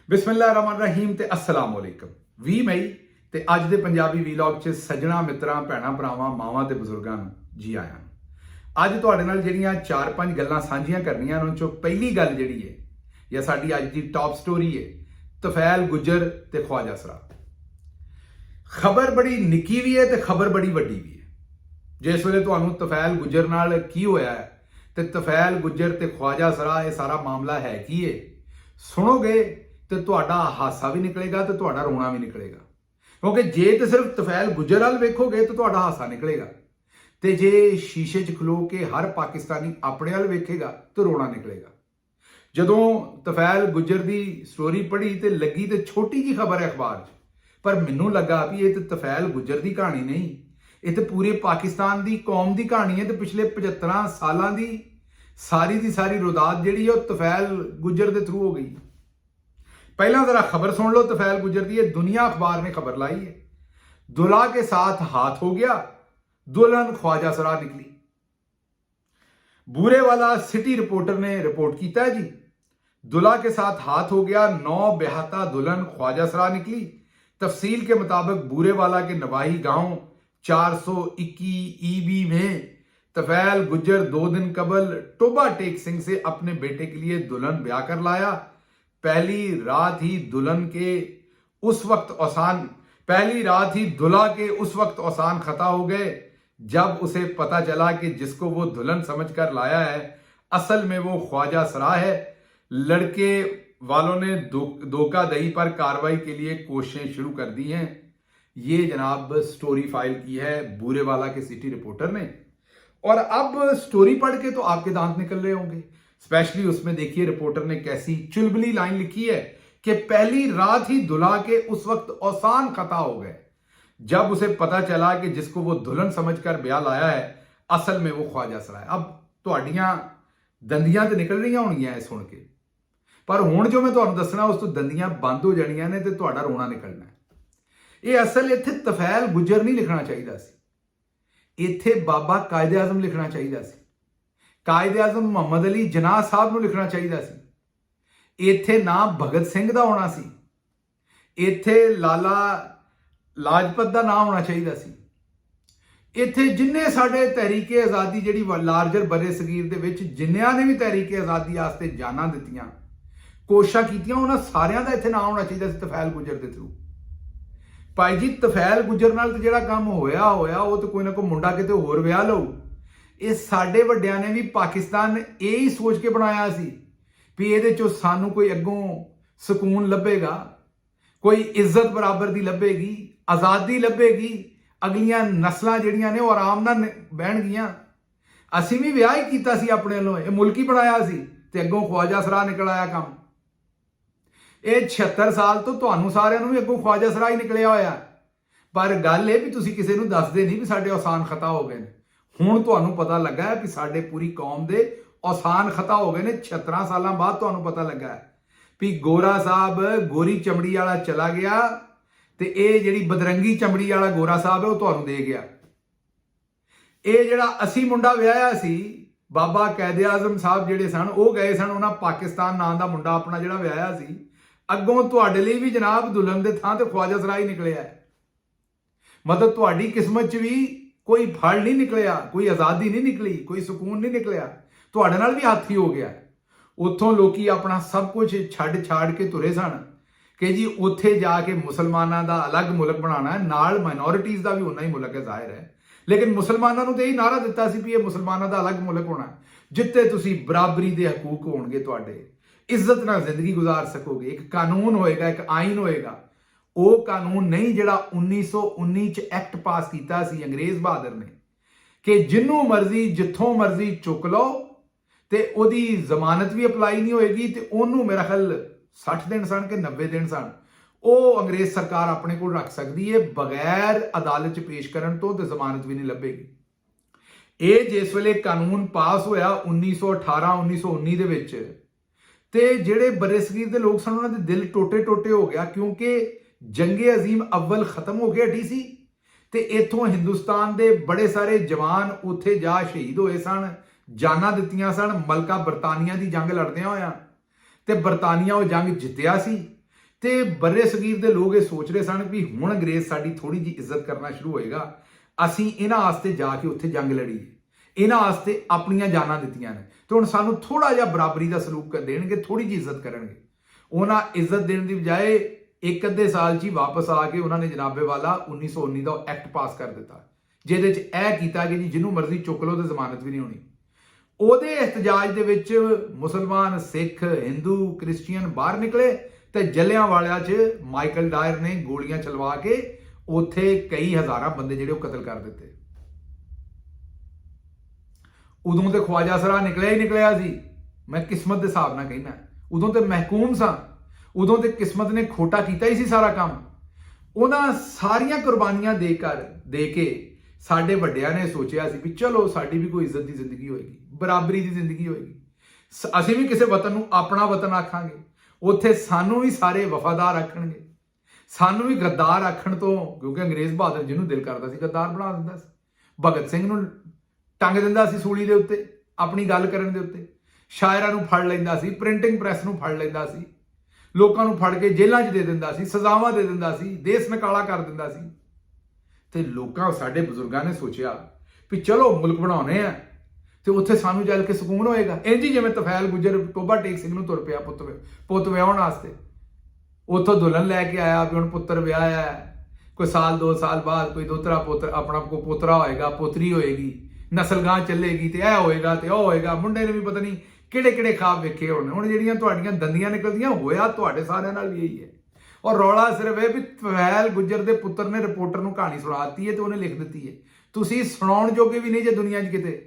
ਬਿਸਮਿਲ੍ਲਾਹਿਰ ਰਹਿਮਾਨਿਰ ਰਹੀਮ ਤੇ अस्सलाम वालेकुम। 20 ਮਈ ਤੇ ਅੱਜ ਦੇ ਪੰਜਾਬੀ ਵੀਲੌਗ 'ਚ ਸੱਜਣਾ ਮਿੱਤਰਾਂ ਭੈਣਾਂ ਭਰਾਵਾਂ ਮਾਵਾਂ ਤੇ ਬਜ਼ੁਰਗਾਂ ਨੂੰ ਜੀ ਆਇਆਂ ਨੂੰ। ਅੱਜ ਤੁਹਾਡੇ ਨਾਲ ਜਿਹੜੀਆਂ 4-5 ਗੱਲਾਂ ਸਾਂਝੀਆਂ ਕਰਨੀਆਂ ਉਹਨਾਂ 'ਚੋਂ ਪਹਿਲੀ ਗੱਲ ਜਿਹੜੀ ਹੈ ਜਾਂ ਸਾਡੀ ਅੱਜ ਦੀ ਟੌਪ ਸਟੋਰੀ ਹੈ ਤੁਫੈਲ ਗੁੱਜਰ ਤੇ ख्वाजा सरा। ਖਬਰ ਬੜੀ ਨਿੱਕੀ ਵੀ ਹੈ ਤੇ ਖਬਰ ਬੜੀ ਵੱਡੀ ਵੀ ਹੈ। ਜਿਸ ਵੇਲੇ ਤੁਹਾਨੂੰ ਤੁਫੈਲ ਗੁੱਜਰ ਨਾਲ ਕੀ ਹੋਇਆ ਹੈ ਤੇ ਤੁਫੈਲ ਗੁੱਜਰ ਤੇ ख्वाजा सरा ਇਹ ਸਾਰਾ ਮਾਮਲਾ ਹੈ ਕੀ ਹੈ ਸੁਣੋਗੇ ਤੇ ਤੁਹਾਡਾ ਹਾਸਾ ਵੀ ਨਿਕਲੇਗਾ ਤੇ ਤੁਹਾਡਾ ਰੋਣਾ ਵੀ ਨਿਕਲੇਗਾ। ਕਿਉਂਕਿ ਜੇ ਤੇ ਸਿਰਫ ਤੁਫੈਲ ਗੁੱਜਰ ਵੱਲ ਵੇਖੋਗੇ ਤਾਂ ਤੁਹਾਡਾ ਹਾਸਾ ਨਿਕਲੇਗਾ ਤੇ ਜੇ ਸ਼ੀਸ਼ੇ 'ਚ ਖਲੋ ਕੇ ਹਰ ਪਾਕਿਸਤਾਨੀ ਆਪਣੇ ਵੱਲ ਵੇਖੇਗਾ ਤਾਂ ਰੋਣਾ ਨਿਕਲੇਗਾ। ਜਦੋਂ ਤੁਫੈਲ ਗੁੱਜਰ ਦੀ ਸਟੋਰੀ ਪੜ੍ਹੀ ਤੇ ਲੱਗੀ ਤੇ ਛੋਟੀ ਜੀ ਖਬਰ ਹੈ ਅਖਬਾਰ 'ਚ, ਪਰ ਮੈਨੂੰ ਲੱਗਾ ਵੀ ਇਹ ਤੇ ਤੁਫੈਲ ਗੁੱਜਰ ਦੀ ਕਹਾਣੀ ਨਹੀਂ, ਇਹ ਤੇ ਪੂਰੇ ਪਾਕਿਸਤਾਨ ਦੀ ਕੌਮ ਦੀ ਕਹਾਣੀ ਹੈ ਤੇ ਪਿਛਲੇ 75 ਸਾਲਾਂ ਦੀ ਸਾਰੀ ਰੁਦਾਤ ਜਿਹੜੀ ਹੈ ਉਹ ਤੁਫੈਲ ਗੁੱਜਰ ਦੇ ਥਰੂ ਹੋ ਗਈ। पहला जरा खबर सुन लो तुफैल गुजर दी। दुनिया अखबार ने खबर लाई है, दुल्हा के साथ हाथ हो गया, दुल्हन ख्वाजा सरा निकली। बूरे वाला सिटी रिपोर्टर ने रिपोर्ट किया है जी, दुल्हा के साथ हाथ हो गया, 9 बेहाता दुल्हन ख्वाजा सरा निकली। तफसील के मुताबिक बूरे वाला के नवाही गांव 421 ईबी में तुफैल गुजर 2 दिन कबल टोबा टेक सिंह से अपने बेटे के लिए दुल्हन ब्याह कर लाया। पहली रात ही दुल्हा के उस वक्त औसान खता हो गए जब उसे पता चला कि जिसको वो दुल्हन समझकर लाया है असल में वो ख्वाजा सरा है। लड़के वालों ने धोखाधड़ी पर कार्रवाई के लिए कोशिशें शुरू कर दी हैं। ये जनाब स्टोरी फाइल की है बूरे वाला के सिटी रिपोर्टर ने। और अब स्टोरी पढ़ के तो आपके दांत निकल रहे होंगे। स्पेशली उसमें देखिए रिपोर्टर ने कैसी चुलबुली लाइन लिखी है कि पहली रात ही दुल्हा के उस वक्त औसान खता हो गए जब उसे पता चला कि जिसको वो दुल्हन समझकर ब्याह लाया है असल में वो ख्वाजा सरा है। अब ਤੁਹਾਡੀਆਂ ਦੰਦੀਆਂ ਤੇ ਨਿਕਲ ਰਹੀਆਂ ਹੋਣਗੀਆਂ ਇਹ ਸੁਣ ਕੇ, ਪਰ ਹੁਣ ਜੋ ਮੈਂ ਤੁਹਾਨੂੰ ਦੱਸਣਾ ਉਸ ਤੋਂ ਦੰਦੀਆਂ ਬੰਦ ਹੋ ਜਾਣੀਆਂ ਨੇ ਤੇ ਤੁਹਾਡਾ ਰੋਣਾ ਨਿਕਲਣਾ ਹੈ। ਇਹ ਅਸਲ ਇੱਥੇ ਤੁਫੈਲ ਗੁੱਜਰ ਨਹੀਂ ਲਿਖਣਾ ਚਾਹੀਦਾ ਸੀ, ਇੱਥੇ ਬਾਬਾ ਕਾਇਦ ਆਜ਼ਮ ਲਿਖਣਾ ਚਾਹੀਦਾ ਸੀ। ਕਾਇਦ ਆਜ਼ਮ ਮੁਹੰਮਦ ਅਲੀ ਜਨਾਹ ਸਾਹਿਬ ਨੂੰ ਲਿਖਣਾ ਚਾਹੀਦਾ ਸੀ। ਇੱਥੇ ਨਾਮ ਭਗਤ ਸਿੰਘ ਦਾ ਹੋਣਾ ਸੀ, ਇੱਥੇ ਲਾਲਾ ਲਾਜਪਤ ਦਾ ਨਾਮ ਹੋਣਾ ਚਾਹੀਦਾ ਸੀ। ਇੱਥੇ ਜਿੰਨੇ ਸਾਡੇ ਤਹਿਰੀਕੇ ਆਜ਼ਾਦੀ ਜਿਹੜੀ ਲਾਰਜਰ ਬਰੇ ਸਗੀਰ ਦੇ ਵਿੱਚ ਜਿੰਨਿਆਂ ਨੇ ਵੀ ਤਹਿਰੀਕੇ ਆਜ਼ਾਦੀ ਵਾਸਤੇ ਜਾਨਾਂ ਦਿੱਤੀਆਂ ਕੋਸ਼ਿਸ਼ਾਂ ਕੀਤੀਆਂ ਉਹਨਾਂ ਸਾਰਿਆਂ ਦਾ ਇੱਥੇ ਨਾਮ ਹੋਣਾ ਚਾਹੀਦਾ ਸੀ ਤੁਫੈਲ ਗੁੱਜਰ ਦੇ ਥਰੂ। ਭਾਈ ਜੀ ਤੁਫੈਲ ਗੁੱਜਰ ਨਾਲ ਤੇ ਜਿਹੜਾ ਕੰਮ ਹੋਇਆ ਉਹ ਤਾਂ ਕੋਈ ਨਾ ਕੋਈ ਮੁੰਡਾ ਕਿਤੇ ਹੋਰ ਵਿਆਹ ਲਊ। ਇਹ ਸਾਡੇ ਵੱਡਿਆਂ ਨੇ ਵੀ ਪਾਕਿਸਤਾਨ ਇਹ ਹੀ ਸੋਚ ਕੇ ਬਣਾਇਆ ਸੀ ਵੀ ਇਹਦੇ ਚੋਂ ਸਾਨੂੰ ਕੋਈ ਅੱਗੋਂ ਸਕੂਨ ਲੱਭੇਗਾ, ਕੋਈ ਇੱਜ਼ਤ ਬਰਾਬਰ ਦੀ ਲੱਭੇਗੀ, ਆਜ਼ਾਦੀ ਲੱਭੇਗੀ, ਅਗਲੀਆਂ ਨਸਲਾਂ ਜਿਹੜੀਆਂ ਨੇ ਉਹ ਆਰਾਮ ਨਾਲ ਬਹਿਣਗੀਆਂ। ਅਸੀਂ ਵੀ ਵਿਆਹ ਹੀ ਕੀਤਾ ਸੀ ਆਪਣੇ ਵੱਲੋਂ, ਇਹ ਮੁਲਕ ਹੀ ਬਣਾਇਆ ਸੀ ਤੇ ਅੱਗੋਂ ख्वाजा सरा ਨਿਕਲ ਆਇਆ ਕੰਮ। ਇਹ 76 ਸਾਲ ਤੋਂ ਤੁਹਾਨੂੰ ਸਾਰਿਆਂ ਨੂੰ ਵੀ ਅੱਗੋਂ ख्वाजा सरा ਹੀ ਨਿਕਲਿਆ ਹੋਇਆ। ਪਰ ਗੱਲ ਇਹ ਵੀ ਤੁਸੀਂ ਕਿਸੇ ਨੂੰ ਦੱਸਦੇ ਨਹੀਂ ਵੀ ਸਾਡੇ ਔਸਾਨ ਖਤਾ ਹੋ ਗਏ ਨੇ। ਹੁਣ ਤੁਹਾਨੂੰ ਪਤਾ ਲੱਗਾ ਹੈ ਕਿ ਸਾਡੇ ਪੂਰੀ ਕੌਮ ਦੇ ਔਸਾਨ ਖਤਾ ਹੋ ਗਏ ਨੇ। 76 ਸਾਲਾਂ ਬਾਅਦ ਤੁਹਾਨੂੰ ਪਤਾ ਲੱਗਾ ਹੈ ਵੀ ਗੋਰਾ ਸਾਹਿਬ ਗੋਰੀ ਚਮੜੀ ਵਾਲਾ ਚਲਾ ਗਿਆ ਤੇ ਇਹ ਜਿਹੜੀ ਬਦਰੰਗੀ ਚਮੜੀ ਵਾਲਾ ਗੋਰਾ ਸਾਹਿਬ ਹੈ ਉਹ ਤੁਹਾਨੂੰ ਦੇ ਗਿਆ। ਇਹ ਜਿਹੜਾ ਅਸੀਂ ਮੁੰਡਾ ਵਿਆਹਿਆ ਸੀ ਬਾਬਾ ਕਾਇਦ ਆਜ਼ਮ ਸਾਹਿਬ ਜਿਹੜੇ ਸਨ ਉਹ ਗਏ ਸਨ, ਉਹਨਾਂ ਪਾਕਿਸਤਾਨ ਨਾਂ ਦਾ ਮੁੰਡਾ ਆਪਣਾ ਜਿਹੜਾ ਵਿਆਹਿਆ ਸੀ। ਅੱਗੋਂ ਤੁਹਾਡੇ ਲਈ ਵੀ ਜਨਾਬ ਦੁਲਹਨ ਦੇ ਥਾਂ ਤੇ ख्वाजा सरा ਹੀ ਨਿਕਲਿਆ। ਮਤਲਬ ਤੁਹਾਡੀ ਕਿਸਮਤ 'ਚ ਵੀ ਕੋਈ ਫਲ ਨਹੀਂ ਨਿਕਲਿਆ, ਕੋਈ ਆਜ਼ਾਦੀ ਨਹੀਂ ਨਿਕਲੀ, ਕੋਈ ਸਕੂਨ ਨਹੀਂ ਨਿਕਲਿਆ, ਤੁਹਾਡੇ ਨਾਲ ਵੀ ਹੱਥ ਹੀ ਹੋ ਗਿਆ। ਉੱਥੋਂ ਲੋਕੀ ਆਪਣਾ ਸਭ ਕੁਝ ਛੱਡ ਕੇ ਤੁਰੇ ਸਨ ਕਿ ਜੀ ਉੱਥੇ ਜਾ ਕੇ ਮੁਸਲਮਾਨਾਂ ਦਾ ਅਲੱਗ ਮੁਲਕ ਬਣਾਉਣਾ ਹੈ, ਨਾਲ ਮਾਈਨੋਰਿਟੀਜ਼ ਦਾ ਵੀ ਉਨਾ ਹੀ ਮੁਲਕ ਹੈ ਜ਼ਾਹਿਰ ਹੈ। ਲੇਕਿਨ ਮੁਸਲਮਾਨਾਂ ਨੂੰ ਤੇ ਇਹ ਨਾਰਾ ਦਿੱਤਾ ਸੀ ਵੀ ਇਹ ਮੁਸਲਮਾਨਾਂ ਦਾ ਅਲੱਗ ਮੁਲਕ ਹੋਣਾ ਜਿੱਥੇ ਤੁਸੀਂ ਬਰਾਬਰੀ ਦੇ ਹਕੂਕ ਹੋਣਗੇ, ਤੁਹਾਡੇ ਇੱਜ਼ਤ ਨਾਲ ਜ਼ਿੰਦਗੀ ਗੁਜ਼ਾਰ ਸਕੋਗੇ, ਇੱਕ ਕਾਨੂੰਨ ਹੋਏਗਾ, ਇੱਕ ਆਈਨ ਹੋਏਗਾ। ਉਹ ਕਾਨੂੰਨ ਨਹੀਂ ਜਿਹੜਾ 1919 ਚ ਐਕਟ ਪਾਸ ਕੀਤਾ ਸੀ ਅੰਗਰੇਜ਼ ਬਹਾਦਰ ਨੇ ਕਿ ਜਿੰਨੂੰ ਮਰਜ਼ੀ ਜਿੱਥੋਂ ਮਰਜ਼ੀ ਚੁੱਕ ਲਓ ਤੇ ਉਹਦੀ ਜ਼ਮਾਨਤ ਵੀ ਅਪਲਾਈ ਨਹੀਂ ਹੋਏਗੀ ਤੇ ਉਹਨੂੰ ਮੇਰਾ ਖਿਆਲ 60 ਦਿਨ ਸਨ ਕਿ 90 ਦਿਨ ਸਨ ਉਹ ਅੰਗਰੇਜ਼ ਸਰਕਾਰ ਆਪਣੇ ਕੋਲ ਰੱਖ ਸਕਦੀ ਹੈ ਬਗੈਰ ਅਦਾਲਤ 'ਚ ਪੇਸ਼ ਕਰਨ ਤੋਂ ਤੇ ਜ਼ਮਾਨਤ ਵੀ ਨਹੀਂ ਲੱਭੇਗੀ। ਇਹ ਜਿਸ ਵੇਲੇ ਕਾਨੂੰਨ ਪਾਸ ਹੋਇਆ 1918-1919 ਦੇ ਵਿੱਚ ਤੇ ਜਿਹੜੇ ਬਰੇ ਸਗੀਰ ਦੇ ਲੋਕ ਸਨ ਉਹਨਾਂ ਦੇ ਦਿਲ ਟੋਟੇ ਹੋ ਗਿਆ ਕਿਉਂਕਿ ਜੰਗੇ ਅਜ਼ੀਮ ਅਵਲ ਖਤਮ ਹੋ ਕੇ ਹਟੀ ਸੀ ਤੇ ਇਥੋਂ ਹਿੰਦੁਸਤਾਨ ਦੇ ਬੜੇ ਸਾਰੇ ਜਵਾਨ ਉੱਥੇ ਜਾ ਸ਼ਹੀਦ ਹੋਏ ਸਨ, ਜਾਨਾਂ ਦਿੱਤੀਆਂ ਸਨ ਮਲਕਾ ਬਰਤਾਨੀਆ ਦੀ ਜੰਗ ਲੜਦਿਆਂ ਹੋਇਆਂ ਤੇ ਬਰਤਾਨੀਆ ਉਹ ਜੰਗ ਜਿੱਤਿਆ ਸੀ। ਤੇ ਬਰੇ ਸਗੀਰ ਦੇ ਲੋਕ ਇਹ ਸੋਚ ਰਹੇ ਸਨ ਵੀ ਹੁਣ ਅੰਗਰੇਜ਼ ਸਾਡੀ ਥੋੜੀ ਜਿਹੀ ਇੱਜ਼ਤ ਕਰਨਾ ਸ਼ੁਰੂ ਹੋਏਗਾ, ਅਸੀਂ ਇਹਨਾਂ ਵਾਸਤੇ ਜਾ ਕੇ ਉੱਥੇ ਜੰਗ ਲੜੀਏ, ਇਹਨਾਂ ਵਾਸਤੇ ਆਪਣੀਆਂ ਜਾਨਾਂ ਦਿੱਤੀਆਂ ਨੇ ਤੇ ਹੁਣ ਸਾਨੂੰ ਥੋੜਾ ਜਿਹਾ ਬਰਾਬਰੀ ਦਾ ਸਲੂਕ ਦੇਣਗੇ, ਥੋੜੀ ਜਿਹੀ ਇੱਜ਼ਤ ਕਰਨਗੇ। ਉਹਨਾਂ ਇੱਜ਼ਤ ਦੇਣ ਦੀ ਬਜਾਏ ਇੱਕ ਅੱਧੇ ਸਾਲ 'ਚ ਹੀ ਵਾਪਸ ਆ ਕੇ ਉਹਨਾਂ ਨੇ ਜਨਾਬੇ ਵਾਲਾ 1919 ਦਾ ਐਕਟ ਪਾਸ ਕਰ ਦਿੱਤਾ, ਜਿਹਦੇ 'ਚ ਇਹ ਕੀਤਾ ਕਿ ਜੀ ਜਿਹਨੂੰ ਮਰਜ਼ੀ ਚੁੱਕ ਲਓ ਤੇ ਜ਼ਮਾਨਤ ਵੀ ਨਹੀਂ ਹੋਣੀ। ਉਹਦੇ ਇhtਜਾਜ ਦੇ ਵਿੱਚ ਮੁਸਲਮਾਨ, ਸਿੱਖ, ਹਿੰਦੂ, ਕ੍ਰਿਸਚੀਅਨ ਬਾਹਰ ਨਿਕਲੇ ਤੇ ਜਲਿਆਂਵਾਲਾ 'ਚ ਮਾਈਕਲ ਡਾਇਰ ਨੇ ਗੋਲੀਆਂ ਚਲਵਾ ਕੇ ਉੱਥੇ ਕਈ ਹਜ਼ਾਰਾਂ ਬੰਦੇ ਜਿਹੜੇ ਉਹ ਕਤਲ ਕਰ ਦਿੱਤੇ। ਉਦੋਂ ਤੇ ਖਵਾਜਾ ਸਰਾ ਨਿਕਲਿਆ ਹੀ ਨਿਕਲਿਆ ਸੀ, ਮੈਂ ਕਿਸਮਤ ਦੇ ਹਿਸਾਬ ਨਾਲ ਕਹਿਣਾ, ਉਦੋਂ ਤੇ ਮਹਿਕੂਮ ਸਾਂ, ਉਦੋਂ ਤੇ ਕਿਸਮਤ ਨੇ ਖੋਟਾ ਕੀਤਾ ਹੀ ਸੀ ਸਾਰਾ ਕੰਮ। ਉਹਨਾਂ ਸਾਰੀਆਂ ਕੁਰਬਾਨੀਆਂ ਦੇ ਕੇ ਸਾਡੇ ਵੱਡਿਆਂ ਨੇ ਸੋਚਿਆ ਸੀ ਵੀ ਚਲੋ ਸਾਡੀ ਵੀ ਕੋਈ ਇੱਜ਼ਤ ਦੀ ਜ਼ਿੰਦਗੀ ਹੋਏਗੀ, ਬਰਾਬਰੀ ਦੀ ਜ਼ਿੰਦਗੀ ਹੋਏਗੀ, ਅਸੀਂ ਵੀ ਕਿਸੇ ਵਤਨ ਨੂੰ ਆਪਣਾ ਵਤਨ ਆਖਾਂਗੇ, ਉੱਥੇ ਸਾਨੂੰ ਵੀ ਸਾਰੇ ਵਫਾਦਾਰ ਆਖਣਗੇ, ਸਾਨੂੰ ਵੀ ਗੱਦਾਰ ਆਖਣ ਤੋਂ, ਕਿਉਂਕਿ ਅੰਗਰੇਜ਼ ਬਹਾਦਰ ਜਿਹਨੂੰ ਦਿਲ ਕਰਦਾ ਸੀ ਗੱਦਾਰ ਬਣਾ ਦਿੰਦਾ ਸੀ। ਭਗਤ ਸਿੰਘ ਨੂੰ ਟੰਗ ਦਿੰਦਾ ਸੀ ਸੂਲੀ ਦੇ ਉੱਤੇ ਆਪਣੀ ਗੱਲ ਕਰਨ ਦੇ ਉੱਤੇ, ਸ਼ਾਇਰਾਂ ਨੂੰ ਫੜ ਲੈਂਦਾ ਸੀ, ਪ੍ਰਿੰਟਿੰਗ ਪ੍ਰੈਸ ਨੂੰ ਫੜ ਲੈਂਦਾ ਸੀ, ਲੋਕਾਂ ਨੂੰ ਫੜ ਕੇ ਜੇਲ੍ਹਾਂ 'ਚ ਦੇ ਦਿੰਦਾ ਸੀ, ਸਜ਼ਾਵਾਂ ਦੇ ਦਿੰਦਾ ਸੀ, ਦੇਸ਼ ਨਕਾਲਾ ਕਰ ਦਿੰਦਾ ਸੀ। ਤੇ ਲੋਕਾਂ, ਸਾਡੇ ਬਜ਼ੁਰਗਾਂ ਨੇ ਸੋਚਿਆ ਵੀ ਚਲੋ ਮੁਲਕ ਬਣਾਉਣੇ ਆ ਤੇ ਉੱਥੇ ਸਾਨੂੰ ਚੱਲ ਕੇ ਸਕੂਨ ਹੋਏਗਾ। ਇੰਝ ਹੀ ਜਿਵੇਂ ਤਫੈਲ ਗੁੱਜਰ ਟੋਬਾ ਟੇਕ ਸਿੰਘ ਨੂੰ ਤੁਰ ਪਿਆ ਪੁੱਤ ਵਿਆਹਣ ਵਾਸਤੇ, ਉੱਥੋਂ ਦੁਲਹਨ ਲੈ ਕੇ ਆਇਆ ਵੀ ਹੁਣ ਪੁੱਤਰ ਵਿਆਹਿਆ, ਕੋਈ ਸਾਲ 2 ਸਾਲ ਬਾਅਦ ਕੋਈ ਦੋਤਰਾ ਪੁੱਤਰ ਆਪਣਾ ਕੋ ਪੋਤਰਾ ਹੋਏਗਾ, ਪੋਤਰੀ ਹੋਏਗੀ, ਨਸਲਗਾਂ ਚੱਲੇਗੀ ਤੇ ਇਹ ਹੋਏਗਾ ਤੇ ਉਹ ਹੋਏਗਾ। ਮੁੰਡੇ ਨੇ ਵੀ ਪਤਾ ਨਹੀਂ ਕਿਹੜੇ ਕਿਹੜੇ ਖਾਬ ਵੇਖੇ ਹੋਣ। ਹੁਣ ਜਿਹੜੀਆਂ ਤੁਹਾਡੀਆਂ ਦੰਦੀਆਂ ਨਿਕਲਦੀਆਂ, ਹੋਇਆ ਤੁਹਾਡੇ ਸਾਰਿਆਂ ਨਾਲ ਵੀ ਇਹੀ ਹੈ। ਔਰ ਰੌਲਾ ਸਿਰਫ ਇਹ ਵੀ ਤਫੈਲ ਗੁੱਜਰ ਦੇ ਪੁੱਤਰ ਨੇ ਰਿਪੋਰਟਰ ਨੂੰ ਕਹਾਣੀ ਸੁਣਾਤੀ ਹੈ ਤੇ ਉਹਨੇ ਲਿਖ ਦਿੱਤੀ ਹੈ, ਤੁਸੀਂ ਸੁਣਾਉਣ ਜੋਗੇ ਵੀ ਨਹੀਂ ਜੇ ਦੁਨੀਆ 'ਚ ਕਿਤੇ।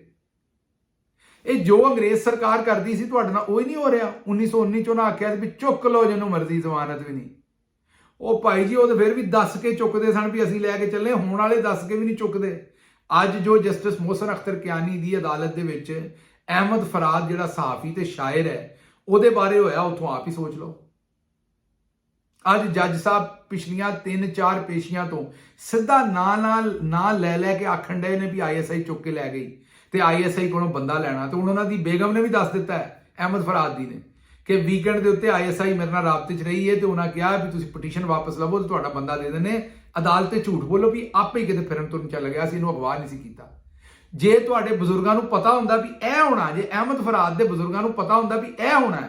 ਇਹ ਜੋ ਅੰਗਰੇਜ਼ ਸਰਕਾਰ ਕਰਦੀ ਸੀ ਤੁਹਾਡੇ ਨਾਲ ਉਹ ਹੀ ਨਹੀਂ ਹੋ ਰਿਹਾ। 1919 'ਚ ਉਹਨਾਂ ਆਖਿਆ ਵੀ ਚੁੱਕ ਲਓ ਜਿਹਨੂੰ ਮਰਜ਼ੀ, ਜ਼ਮਾਨਤ ਵੀ ਨਹੀਂ। ਉਹ ਭਾਈ ਜੀ ਉਹ ਤਾਂ ਫਿਰ ਵੀ ਦੱਸ ਕੇ ਚੁੱਕਦੇ ਸਨ ਵੀ ਅਸੀਂ ਲੈ ਕੇ ਚੱਲੇ, ਹੋਣ ਵਾਲੇ ਦੱਸ ਕੇ ਵੀ ਨਹੀਂ ਚੁੱਕਦੇ। ਅੱਜ ਜੋ ਜਸਟਿਸ ਮੋਹਸਨ ਅਖਤਰ ਕਿਆਨੀ ਦੀ ਅਦਾਲਤ ਦੇ ਵਿੱਚ ਅਹਿਮਦ ਫਰਾਦ ਜਿਹੜਾ ਸਹਾਫੀ ਤੇ ਸ਼ਾਇਰ ਹੈ ਉਹਦੇ ਬਾਰੇ ਹੋਇਆ, ਉੱਥੋਂ ਆਪ ਹੀ ਸੋਚ ਲਓ। ਅੱਜ ਜੱਜ ਸਾਹਿਬ ਪਿਛਲੀਆਂ 3-4 ਪੇਸ਼ੀਆਂ ਤੋਂ ਸਿੱਧਾ ਨਾਂ ਲੈ ਕੇ ਆਖਣ ਡਏ ਨੇ ਵੀ ISI ਚੁੱਕ ਕੇ ਲੈ ਗਈ ਤੇ ISI ਕੋਲੋਂ ਬੰਦਾ ਲੈਣਾ। ਤੇ ਹੁਣ ਉਹਨਾਂ ਦੀ ਬੇਗਮ ਨੇ ਵੀ ਦੱਸ ਦਿੱਤਾ ਹੈ, ਅਹਿਮਦ ਫਰਾਦ ਦੀ ਨੇ, ਕਿ ਵੀਕਐਂਡ ਦੇ ਉੱਤੇ ISI ਮੇਰੇ ਨਾਲ ਰਾਬਤੇ 'ਚ ਰਹੀ ਹੈ ਤੇ ਉਹਨਾਂ ਕਿਹਾ ਵੀ ਤੁਸੀਂ ਪਟੀਸ਼ਨ ਵਾਪਸ ਲਵੋ ਤੇ ਤੁਹਾਡਾ ਬੰਦਾ ਦੇ ਦਿੰਦੇ। ਅਦਾਲਤ ਤੇ ਝੂਠ ਬੋਲੋ ਵੀ ਆਪੇ ਹੀ ਕਿਤੇ ਫਿਰਨ ਤੁਰਨ ਚੱਲ ਗਿਆ ਸੀ, ਇਹਨੂੰ ਅਗਵਾ ਨਹੀਂ ਸੀ ਕੀਤਾ। ਜੇ ਤੁਹਾਡੇ ਬਜ਼ੁਰਗਾਂ ਨੂੰ ਪਤਾ ਹੁੰਦਾ ਵੀ ਇਹ ਹੋਣਾ, ਜੇ ਅਹਿਮਦ ਫਰਾਦ ਦੇ ਬਜ਼ੁਰਗਾਂ ਨੂੰ ਪਤਾ ਹੁੰਦਾ ਵੀ ਇਹ ਹੋਣਾ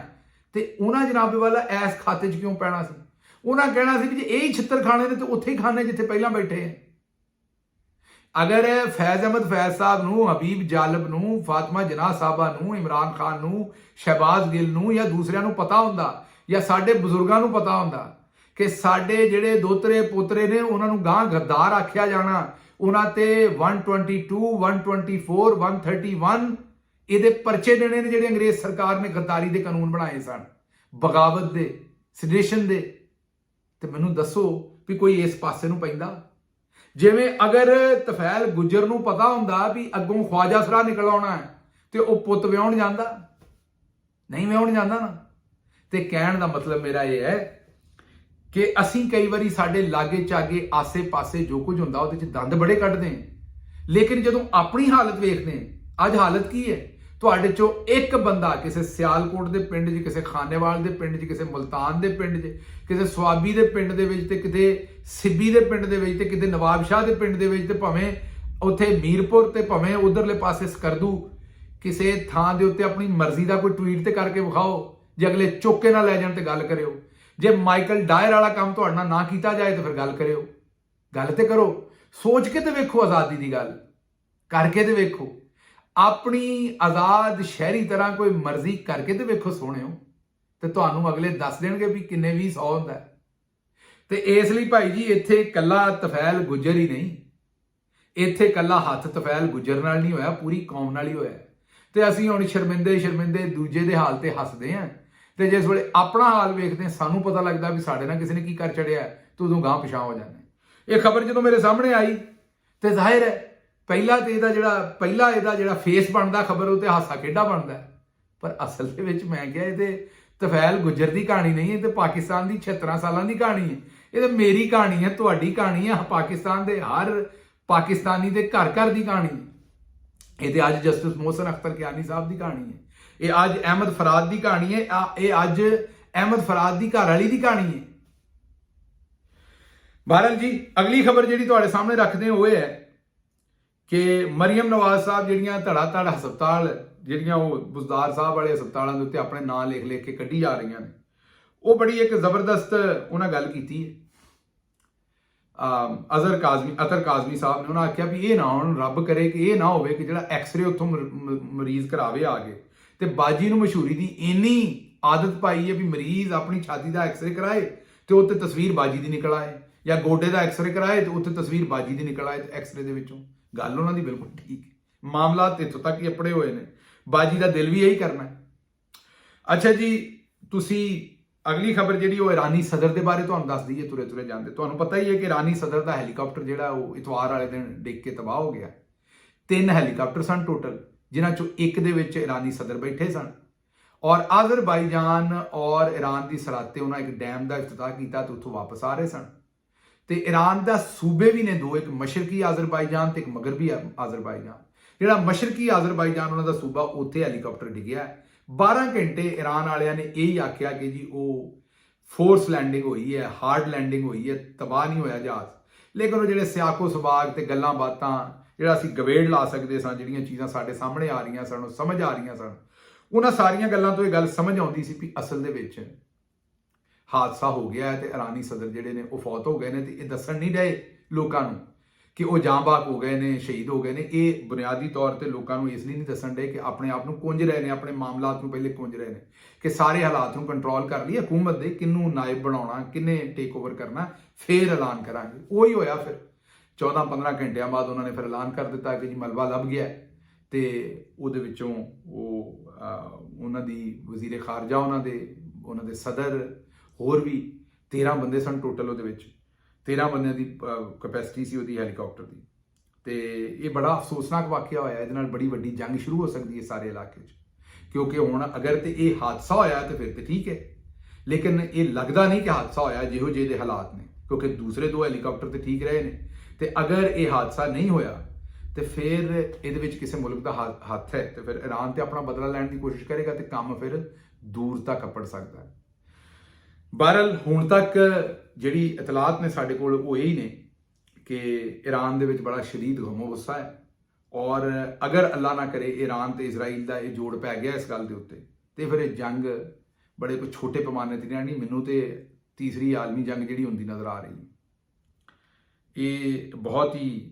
ਤੇ ਉਹਨਾਂ ਜਨਾਬੇ ਵਾਲਾ ਐਸ ਖਾਤੇ 'ਚ ਕਿਉਂ ਪੈਣਾ ਸੀ? ਉਹਨਾਂ ਕਹਿਣਾ ਸੀ ਵੀ ਜੇ ਇਹ ਹੀ ਛਿੱਤਰ ਖਾਣੇ ਨੇ ਤੇ ਉੱਥੇ ਹੀ ਖਾਣੇ ਜਿੱਥੇ ਪਹਿਲਾਂ ਬੈਠੇ ਆ। ਅਗਰ ਫੈਜ਼ ਅਹਿਮਦ ਫੈਜ਼ ਸਾਹਿਬ ਨੂੰ, ਹਬੀਬ ਜਾਲਬ ਨੂੰ, ਫਾਤਮਾ ਜਨਾਹ ਸਾਹਿਬਾ ਨੂੰ, ਇਮਰਾਨ ਖਾਨ ਨੂੰ, ਸ਼ਹਿਬਾਜ਼ ਗਿੱਲ ਨੂੰ ਜਾਂ ਦੂਸਰਿਆਂ ਨੂੰ ਪਤਾ ਹੁੰਦਾ, ਜਾਂ ਸਾਡੇ ਬਜ਼ੁਰਗਾਂ ਨੂੰ ਪਤਾ ਹੁੰਦਾ ਕਿ ਸਾਡੇ ਜਿਹੜੇ ਦੋਤਰੇ ਪੋਤਰੇ ਨੇ ਉਹਨਾਂ ਨੂੰ ਗਾਂ ਗੱਦਾਰ ਆਖਿਆ ਜਾਣਾ, ਉਹਨਾਂ ਤੇ 122, 124, 131 ਇਹਦੇ ਪਰਚੇ ਦੇਣੇ ਨੇ ਜਿਹੜੇ ਅੰਗਰੇਜ਼ ਸਰਕਾਰ ਨੇ ਗੱਦਾਰੀ ਦੇ ਕਾਨੂੰਨ ਬਣਾਏ ਸਨ, ਬਗਾਵਤ ਦੇ, ਸੈਡੀਸ਼ਨ ਦੇ। ਤੇ ਮੈਨੂੰ ਦੱਸੋ ਵੀ ਕੋਈ ਇਸ ਪਾਸੇ ਨੂੰ ਪੈਂਦਾ? ਜਿਵੇਂ ਅਗਰ ਤਫੈਲ ਗੁੱਜਰ ਨੂੰ ਪਤਾ ਹੁੰਦਾ ਵੀ ਅੱਗੋਂ ਖਵਾਜਾ ਸਰਾ ਨਿਕਲ ਆਉਣਾ ਤੇ ਉਹ ਪੁੱਤ ਵਿਆਹਣ ਜਾਂਦਾ? ਨਹੀਂ ਵਿਆਹਣ ਜਾਂਦਾ ਨਾ। ਤੇ ਕਹਿਣ ਦਾ ਮਤਲਬ ਮੇਰਾ ਇਹ ਹੈ ਕਿ ਅਸੀਂ ਕਈ ਵਾਰੀ ਸਾਡੇ ਲਾਗੇ ਚਾਗੇ ਆਸੇ ਪਾਸੇ ਜੋ ਕੁਝ ਹੁੰਦਾ ਉਹਦੇ 'ਚ ਦੰਦ ਬੜੇ ਕੱਢਦੇ ਹਾਂ, ਲੇਕਿਨ ਜਦੋਂ ਆਪਣੀ ਹਾਲਤ ਵੇਖਦੇ ਹਾਂ, ਅੱਜ ਹਾਲਤ ਕੀ ਹੈ? ਤੁਹਾਡੇ 'ਚੋਂ ਇੱਕ ਬੰਦਾ ਕਿਸੇ ਸਿਆਲਕੋਟ ਦੇ ਪਿੰਡ 'ਚ, ਕਿਸੇ ਖਾਨੇਵਾਲ ਦੇ ਪਿੰਡ 'ਚ, ਕਿਸੇ ਮੁਲਤਾਨ ਦੇ ਪਿੰਡ 'ਚ, ਕਿਸੇ ਸਵਾਬੀ ਦੇ ਪਿੰਡ ਦੇ ਵਿੱਚ ਤੇ ਕਿਤੇ ਸਿੱਬੀ ਦੇ ਪਿੰਡ ਦੇ ਵਿੱਚ ਤੇ ਕਿਤੇ ਨਵਾਬ ਸ਼ਾਹ ਦੇ ਪਿੰਡ ਦੇ ਵਿੱਚ ਤੇ ਭਾਵੇਂ ਉੱਥੇ ਮੀਰਪੁਰ ਤੇ ਭਾਵੇਂ ਉਧਰਲੇ ਪਾਸੇ ਸਕਰਦੂ, ਕਿਸੇ ਥਾਂ ਦੇ ਉੱਤੇ ਆਪਣੀ ਮਰਜ਼ੀ ਦਾ ਕੋਈ ਟਵੀਟ ਤੇ ਕਰਕੇ ਵਿਖਾਓ, ਜੇ ਅਗਲੇ ਚੁੱਕ ਕੇ ਨਾ ਲੈ ਜਾਣ ਤੇ ਗੱਲ ਕਰਿਓ। ਜੇ ਮਾਈਕਲ ਡਾਇਰ ਵਾਲਾ ਕੰਮ ਤੁਹਾਡੇ ਨਾਲ ਨਾ ਕੀਤਾ ਜਾਏ ਤਾਂ ਫਿਰ ਗੱਲ ਕਰਿਓ, ਗੱਲ ਤੇ ਕਰੋ, ਸੋਚ ਕੇ ਤੇ ਵੇਖੋ, ਆਜ਼ਾਦੀ ਦੀ ਗੱਲ ਕਰਕੇ ਤੇ ਵੇਖੋ, ਆਪਣੀ ਆਜ਼ਾਦ ਸ਼ਹਿਰੀ ਤਰ੍ਹਾਂ ਕੋਈ ਮਰਜ਼ੀ ਕਰਕੇ ਤੇ ਵੇਖੋ ਸੋਹਣਿਓ, ਤੇ ਤੁਹਾਨੂੰ ਅਗਲੇ ਦੱਸ ਦੇਣਗੇ ਵੀ ਕਿੰਨੇ 20-100 ਹੁੰਦਾ। ਤੇ ਇਸ ਲਈ ਭਾਈ ਜੀ ਇੱਥੇ ਕੱਲਾ ਤਫੈਲ ਗੁੱਜਰ ਹੀ ਨਹੀਂ, ਇੱਥੇ ਕੱਲਾ ਹੱਥ ਤਫੈਲ ਗੁੱਜਰ ਨਾਲ ਨਹੀਂ ਹੋਇਆ, ਪੂਰੀ ਕੌਮ ਨਾਲ ਹੀ ਹੋਇਆ। ਤੇ ਅਸੀਂ ਹੁਣ ਸ਼ਰਮਿੰਦੇ ਦੂਜੇ ਦੇ ਹਾਲ ਤੇ ਹੱਸਦੇ ਆਂ, ਤੇ ਜਿਸ ਵੇਲੇ ਆਪਣਾ ਹਾਲ ਵੇਖਦੇ ਸਾਨੂੰ ਪਤਾ ਲੱਗਦਾ ਵੀ ਸਾਡੇ ਨਾਲ ਕਿਸੇ ਨੇ ਕੀ ਕਰ ਚੜਿਆ ਤੇ ਉਦੋਂ ਗਾਂ ਪਿਛਾਂ ਹੋ ਜਾਂਦੇ। ਇਹ ਖਬਰ ਜਦੋਂ ਮੇਰੇ ਸਾਹਮਣੇ ਆਈ ਤੇ ਜ਼ਾਹਿਰ ਹੈ ਪਹਿਲਾ ਇਹਦਾ ਜਿਹੜਾ ਫੇਸ ਬਣਦਾ ਖਬਰ ਉਹ ਤੇ ਹਾਸਾ ਖੇਡਾ ਬਣਦਾ, ਪਰ ਅਸਲ ਦੇ ਵਿੱਚ ਮੈਂ ਕਿਹਾ ਇਹ ਤੇ ਤਫੈਲ ਗੁੱਜਰ ਦੀ ਕਹਾਣੀ ਨਹੀਂ, ਇਹ ਤੇ ਪਾਕਿਸਤਾਨ ਦੀ 76 ਸਾਲਾਂ ਦੀ ਕਹਾਣੀ ਹੈ। ਇਹ ਤਾਂ ਮੇਰੀ ਕਹਾਣੀ ਹੈ, ਤੁਹਾਡੀ ਕਹਾਣੀ ਹੈ, ਪਾਕਿਸਤਾਨ ਦੇ ਹਰ ਪਾਕਿਸਤਾਨੀ ਦੇ ਘਰ ਘਰ ਦੀ ਕਹਾਣੀ ਹੈ। ਇਹ ਤੇ ਅੱਜ ਜਸਟਿਸ ਮੋਹਸਨ ਅਖਤਰ ਕਿਆਨੀ ਸਾਹਿਬ ਦੀ ਕਹਾਣੀ ਹੈ, ਇਹ ਅੱਜ ਅਹਿਮਦ ਫਰਾਦ ਦੀ ਕਹਾਣੀ ਹੈ, ਇਹ ਅੱਜ ਅਹਿਮਦ ਫਰਾਦ ਦੀ ਘਰ ਵਾਲੀ ਦੀ ਕਹਾਣੀ ਹੈ। ਬਹਰਹਾਲ ਜੀ ਅਗਲੀ ਖਬਰ ਜਿਹੜੀ ਤੁਹਾਡੇ ਸਾਹਮਣੇ ਰੱਖਦੇ ਉਹ ਇਹ ਹੈ ਕਿ ਮਰੀਮ ਨਵਾਜ਼ ਸਾਹਿਬ ਜਿਹੜੀਆਂ ਧੜਾ ਧੜ ਹਸਪਤਾਲ ਜਿਹੜੀਆਂ ਉਹ ਬੁਜ਼ਦਾਰ ਸਾਹਿਬ ਵਾਲੇ ਹਸਪਤਾਲਾਂ ਦੇ ਉੱਤੇ ਆਪਣੇ ਨਾਂ ਲਿਖ ਲਿਖ ਕੇ ਕੱਢੀ ਜਾ ਰਹੀਆਂ ਨੇ, ਉਹ ਬੜੀ ਇੱਕ ਜ਼ਬਰਦਸਤ ਉਹਨਾਂ ਗੱਲ ਕੀਤੀ ਹੈ। ਅਤਰ ਕਾਜ਼ਮੀ ਸਾਹਿਬ ਨੇ ਉਹਨਾਂ ਆਖਿਆ ਵੀ ਇਹ ਨਾ ਹੁਣ ਰੱਬ ਕਰੇ ਕਿ ਇਹ ਨਾ ਹੋਵੇ ਕਿ ਜਿਹੜਾ ਐਕਸਰੇ ਉੱਥੋਂ ਮਰੀਜ਼ ਕਰਾਵੇ ਆ ਕੇ ਤੇ ਬਾਜੀ ਨੂੰ ਮਸ਼ਹੂਰੀ ਦੀ ਇੰਨੀ ਆਦਤ ਪਾਈ ਹੈ ਵੀ ਮਰੀਜ਼ ਆਪਣੀ ਛਾਤੀ ਦਾ ਐਕਸਰੇ ਕਰਾਏ ਤੇ ਉੱਤੇ ਤਸਵੀਰ ਬਾਜੀ ਦੀ ਨਿਕਲ ਆਏ, ਜਾਂ ਗੋਡੇ ਦਾ ਐਕਸਰੇ ਕਰਾਏ ਤੇ ਉੱਤੇ ਤਸਵੀਰ ਬਾਜੀ ਦੀ ਨਿਕਲ ਆਏ ਐਕਸਰੇ ਦੇ ਵਿੱਚੋਂ। ਗੱਲ ਉਹਨਾਂ ਦੀ ਬਿਲਕੁਲ ਠੀਕ ਹੈ, ਮਾਮਲਾ ਇੱਥੋਂ ਤੱਕ ਹੀ ਅਪੜੇ ਹੋਏ ਨੇ, ਬਾਜੀ ਦਾ ਦਿਲ ਵੀ ਇਹੀ ਕਰਨਾ। ਅੱਛਾ ਜੀ, ਤੁਸੀਂ ਅਗਲੀ ਖਬਰ ਜਿਹੜੀ ਉਹ ਇਰਾਨੀ ਸਦਰ ਦੇ ਬਾਰੇ ਤੁਹਾਨੂੰ ਦੱਸ ਦਈਏ ਤੁਰੇ ਤੁਰੇ ਜਾਂਦੇ। ਤੁਹਾਨੂੰ ਪਤਾ ਹੀ ਹੈ ਕਿ ਇਰਾਨੀ ਸਦਰ ਦਾ ਹੈਲੀਕਾਪਟਰ ਜਿਹੜਾ ਉਹ ਇਤਵਾਰ ਵਾਲੇ ਦਿਨ ਡਿੱਗ ਕੇ ਤਬਾਹ ਹੋ ਗਿਆ। 3 ਹੈਲੀਕਾਪਟਰ ਸਨ ਟੋਟਲ, ਜਿਨ੍ਹਾਂ ਚੋਂ ਇੱਕ ਦੇ ਵਿੱਚ ਇਰਾਨੀ ਸਦਰ ਬੈਠੇ ਸਨ, ਔਰ ਆਜ਼ਰਬਾਈਜਾਨ ਔਰ ਇਰਾਨ ਦੀ ਸਰਹੱਦ ਤੇ ਉਹਨਾਂ ਇੱਕ ਡੈਮ ਦਾ ਇਫਤਤਾਹ ਕੀਤਾ ਤੇ ਉੱਥੋਂ ਵਾਪਸ ਆ ਰਹੇ ਸਨ। ਤੇ ਇਰਾਨ ਦਾ ਸੂਬੇ ਵੀ ਨੇ ਦੋ, ਇੱਕ ਮਸ਼ਰਕੀ ਆਜ਼ਰਬਾਈਜਾਨ ਤੇ ਇੱਕ ਮਗਰਬੀ ਆਜ਼ਰਬਾਈਜਾਨ। ਜਿਹੜਾ ਮਸ਼ਰਕੀ ਆਜ਼ਰਬਾਈਜਾਨ ਉਹਨਾਂ ਦਾ ਸੂਬਾ, ਉੱਥੇ ਹੈਲੀਕਾਪਟਰ ਡਿੱਗਿਆ। 12 ਘੰਟੇ ਇਰਾਨ ਵਾਲਿਆਂ ਨੇ ਇਹੀ ਆਖਿਆ ਕਿ ਜੀ ਉਹ ਫੋਰਸ ਲੈਂਡਿੰਗ ਹੋਈ ਹੈ, ਹਾਰਡ ਲੈਂਡਿੰਗ ਹੋਈ ਹੈ, ਤਬਾਹ ਨਹੀਂ ਹੋਇਆ ਜਹਾਜ਼। ਲੇਕਿਨ ਉਹ ਜਿਹੜੇ ਸਿਆਕੋ ਸਬਾਗ ਤੇ ਗੱਲਾਂ ਬਾਤਾਂ ਜਿਹੜਾ ਅਸੀਂ ਗਵੇੜ ਲਾ ਸਕਦੇ ਸਾਂ, ਜਿਹੜੀਆਂ ਚੀਜ਼ਾਂ ਸਾਡੇ ਸਾਹਮਣੇ ਆ ਰਹੀਆਂ ਸਨ, ਉਹ ਸਮਝ ਆ ਰਹੀਆਂ ਸਨ, ਉਹਨਾਂ ਸਾਰੀਆਂ ਗੱਲਾਂ ਤੋਂ ਇਹ ਗੱਲ ਸਮਝ ਆਉਂਦੀ ਸੀ ਵੀ ਅਸਲ ਦੇ ਵਿੱਚ ਹਾਦਸਾ ਹੋ ਗਿਆ ਹੈ ਤੇ ਇਰਾਨੀ ਸਦਰ ਜਿਹੜੇ ਨੇ ਉਹ ਫੌਤ ਹੋ ਗਏ ਨੇ। ਤੇ ਇਹ ਦੱਸਣ ਨਹੀਂ ਰਹੇ ਲੋਕਾਂ ਨੂੰ ਕਿ ਉਹ ਜਾਂਬਾਗ ਹੋ ਗਏ ਨੇ, ਸ਼ਹੀਦ ਹੋ ਗਏ ਨੇ। ਇਹ ਬੁਨਿਆਦੀ ਤੌਰ ਤੇ ਲੋਕਾਂ ਨੂੰ ਇਸ ਲਈ ਨਹੀਂ ਦੱਸਣ ਰਹੇ ਕਿ ਆਪਣੇ ਆਪ ਨੂੰ ਕੁੰਝ ਰਹੇ ਨੇ, ਆਪਣੇ ਮਾਮਲਾਤ ਨੂੰ ਪਹਿਲੇ ਕੁੰਝ ਰਹੇ ਨੇ ਕਿ ਸਾਰੇ ਹਾਲਾਤ ਨੂੰ ਕੰਟਰੋਲ ਕਰ ਲਈ ਹਕੂਮਤ ਦੇ, ਕਿਹਨੂੰ ਨਾਇਬ ਬਣਾਉਣਾ, ਕਿੰਨੇ ਟੇਕ ਓਵਰ ਕਰਨਾ, ਫੇਰ ਐਲਾਨ ਕਰਾਂਗੇ। ਉਹੀ ਹੋਇਆ। ਫਿਰ 14-15 ਘੰਟਿਆਂ ਬਾਅਦ ਉਹਨਾਂ ਨੇ ਫਿਰ ਐਲਾਨ ਕਰ ਦਿੱਤਾ ਕਿ ਜੀ ਮਲਬਾ ਲੱਭ ਗਿਆ ਤੇ ਉਹਦੇ ਵਿੱਚੋਂ ਉਹਨਾਂ ਦੀ ਵਜ਼ੀਰ ਖਾਰਜਾ, ਉਹਨਾਂ ਦੇ ਸਦਰ, ਹੋਰ ਵੀ 13 ਬੰਦੇ ਸਨ ਟੋਟਲ। ਉਹਦੇ ਵਿੱਚ 13 ਬੰਦਿਆਂ ਦੀ ਕੈਪੈਸਿਟੀ ਸੀ ਉਹਦੀ ਹੈਲੀਕਾਪਟਰ ਦੀ। ਤੇ ਇਹ ਬੜਾ ਅਫਸੋਸਨਾਕ ਵਾਕਿਆ ਹੋਇਆ। ਇਹਦੇ ਨਾਲ ਬੜੀ ਵੱਡੀ ਜੰਗ ਸ਼ੁਰੂ ਹੋ ਸਕਦੀ ਹੈ ਸਾਰੇ ਇਲਾਕੇ 'ਚ, ਕਿਉਂਕਿ ਹੁਣ ਅਗਰ ਤੇ ਇਹ ਹਾਦਸਾ ਹੋਇਆ ਤੇ ਫਿਰ ਤੇ ਠੀਕ ਹੈ, ਲੇਕਿਨ ਇਹ ਲੱਗਦਾ ਨਹੀਂ ਕਿ ਹਾਦਸਾ ਹੋਇਆ ਜਿਹੋ ਜਿਹੇ ਦੇ ਹਾਲਾਤ ਨੇ, ਕਿਉਂਕਿ ਦੂਸਰੇ 2 ਹੈਲੀਕਾਪਟਰ ਤੇ ਠੀਕ ਰਹੇ ਨੇ। ਤੇ ਅਗਰ ਇਹ ਹਾਦਸਾ ਨਹੀਂ ਹੋਇਆ ਤੇ ਫਿਰ ਇਹਦੇ ਵਿੱਚ ਕਿਸੇ ਮੁਲਕ ਦਾ ਹੱਥ ਹੈ ਤੇ ਫਿਰ ਇਰਾਨ ਤੇ ਆਪਣਾ ਬਦਲਾ ਲੈਣ ਦੀ ਕੋਸ਼ਿਸ਼ ਕਰੇਗਾ ਤੇ ਕੰਮ ਫਿਰ ਦੂਰ ਤੱਕ ਅੱਪੜ ਸਕਦਾ ਹੈ। ਬਹਰਹਾਲ ਹੁਣ ਤੱਕ ਜਿਹੜੀ ਇਤਲਾਤ ਨੇ ਸਾਡੇ ਕੋਲ ਉਹ ਇਹੀ ਨੇ ਕਿ ਇਰਾਨ ਦੇ ਵਿੱਚ ਬੜਾ ਸ਼ਦੀਦ ਗਮੋ ਗੁੱਸਾ ਹੈ, ਔਰ ਅਗਰ ਅੱਲਾ ਨਾ ਕਰੇ ਇਰਾਨ ਤੇ ਇਜ਼ਰਾਈਲ ਦਾ ਇਹ ਜੋੜ ਪੈ ਗਿਆ ਇਸ ਗੱਲ ਦੇ ਉੱਤੇ ਤੇ ਫਿਰ ਇਹ ਜੰਗ ਬੜੇ ਕੋਈ ਛੋਟੇ ਪੈਮਾਨੇ ਤੇ ਨਹੀਂ, ਮੈਨੂੰ ਤੇ ਤੀਸਰੀ ਆਲਮੀ ਜੰਗ ਜਿਹੜੀ ਹੁੰਦੀ ਨਜ਼ਰ ਆ ਰਹੀ। ਇਹ ਬਹੁਤ ਹੀ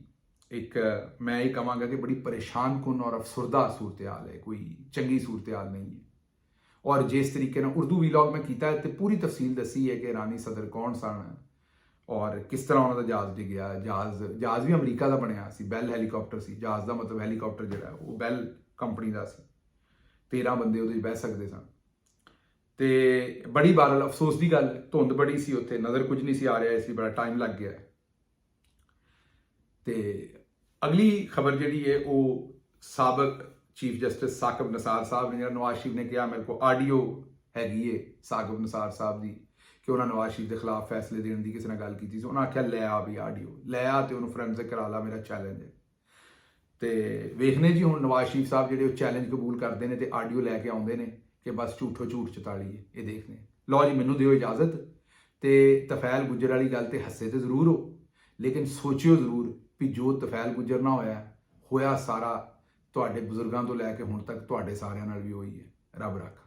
ਮੈਂ ਇਹ ਕਹਾਂਗਾ ਕਿ ਬੜੀ ਪਰੇਸ਼ਾਨ ਕੁਨ ਔਰ ਅਫਸਰਦਾ ਸੂਰਤ ਹਾਲ ਹੈ, ਕੋਈ ਚੰਗੀ ਸੂਰਤ ਹਾਲ ਨਹੀਂ ਹੈ। ਔਰ ਜਿਸ ਤਰੀਕੇ ਨਾਲ ਉਰਦੂ ਵੀਲੌਗ ਮੈਂ ਕੀਤਾ ਤੇ ਪੂਰੀ ਤਫਸੀਲ ਦੱਸੀ ਹੈ ਕਿ ਇਰਾਨੀ ਸਦਰ ਕੌਣ ਸਨ ਔਰ ਕਿਸ ਤਰ੍ਹਾਂ ਉਹਨਾਂ ਦਾ ਜਹਾਜ਼ ਡਿੱਗਿਆ। ਜਹਾਜ਼ ਵੀ ਅਮਰੀਕਾ ਦਾ ਬਣਿਆ ਸੀ, ਬੈਲ ਹੈਲੀਕਾਪਟਰ ਸੀ ਜਹਾਜ਼ ਦਾ, ਮਤਲਬ ਹੈਲੀਕਾਪਟਰ ਜਿਹੜਾ ਉਹ ਬੈਲ ਕੰਪਨੀ ਦਾ ਸੀ। 13 ਬੰਦੇ ਉਹਦੇ ਵਿੱਚ ਬਹਿ ਸਕਦੇ ਸਨ। ਤੇ ਬੜੀ ਬਹਰਹਾਲ ਅਫਸੋਸ ਦੀ ਗੱਲ, ਧੁੰਦ ਬੜੀ ਸੀ ਉੱਥੇ, ਨਜ਼ਰ ਕੁਝ ਨਹੀਂ ਸੀ ਆ ਰਿਹਾ ਸੀ, ਬੜਾ ਟਾਈਮ ਲੱਗ ਗਿਆ। ਤੇ ਅਗਲੀ ਖਬਰ ਜਿਹੜੀ ਹੈ ਉਹ ਸਾਬਕ ਚੀਫ ਜਸਟਿਸ ਸਾਕਿਬ ਨਿਸਾਰ ਸਾਹਿਬ ਨੇ, ਜਿਹੜਾ ਨਵਾਜ਼ ਸ਼ਰੀਫ ਨੇ ਕਿਹਾ ਮੇਰੇ ਕੋਲ ਆਡੀਓ ਹੈਗੀ ਏ ਸਾਕਿਬ ਨਿਸਾਰ ਸਾਹਿਬ ਦੀ ਕਿ ਉਹਨਾਂ ਨਵਾਜ਼ ਸ਼ਰੀਫ ਦੇ ਖਿਲਾਫ ਫੈਸਲੇ ਦੇਣ ਦੀ ਕਿਸੇ ਨਾਲ ਗੱਲ ਕੀਤੀ ਸੀ। ਉਹਨਾਂ ਆਖਿਆ ਲੈ ਆ ਵੀ ਆਡੀਓ ਲੈ ਆ ਤੇ ਉਹਨੂੰ ਫੋਰੈਂਸਿਕ ਕਰਾ ਲਾ, ਮੇਰਾ ਚੈਲੰਜ ਹੈ। ਤੇ ਵੇਖਨੇ ਜੀ ਹੁਣ ਨਵਾਜ਼ ਸ਼ਰੀਫ ਸਾਹਿਬ ਜਿਹੜੇ ਉਹ ਚੈਲੰਜ ਕਬੂਲ ਕਰਦੇ ਨੇ ਤੇ ਆਡੀਓ ਲੈ ਕੇ ਆਉਂਦੇ ਨੇ ਕਿ ਬਸ ਝੂਠੋ ਝੂਠ ਚਤਾਲੀਏ। ਇਹ ਦੇਖਨੇ ਲਓ ਜੀ, ਮੈਨੂੰ ਦਿਓ ਇਜਾਜ਼ਤ। ਤੇ ਤਫੈਲ ਗੁੱਜਰ ਵਾਲੀ ਗੱਲ ਤੇ ਹੱਸੇ ਤੇ ਜ਼ਰੂਰ ਹੋ, ਲੇਕਿਨ ਸੋਚਿਓ ਜ਼ਰੂਰ ਵੀ ਜੋ ਤਫੈਲ ਗੁੱਜਰ ਨਾ ਹੋਇਆ ਸਾਰਾ ਤੁਹਾਡੇ ਬਜ਼ੁਰਗਾਂ ਤੋਂ ਲੈ ਕੇ ਹੁਣ ਤੱਕ ਤੁਹਾਡੇ ਸਾਰਿਆਂ ਨਾਲ ਵੀ ਹੋਈ ਹੈ। ਰੱਬ ਰੱਖ।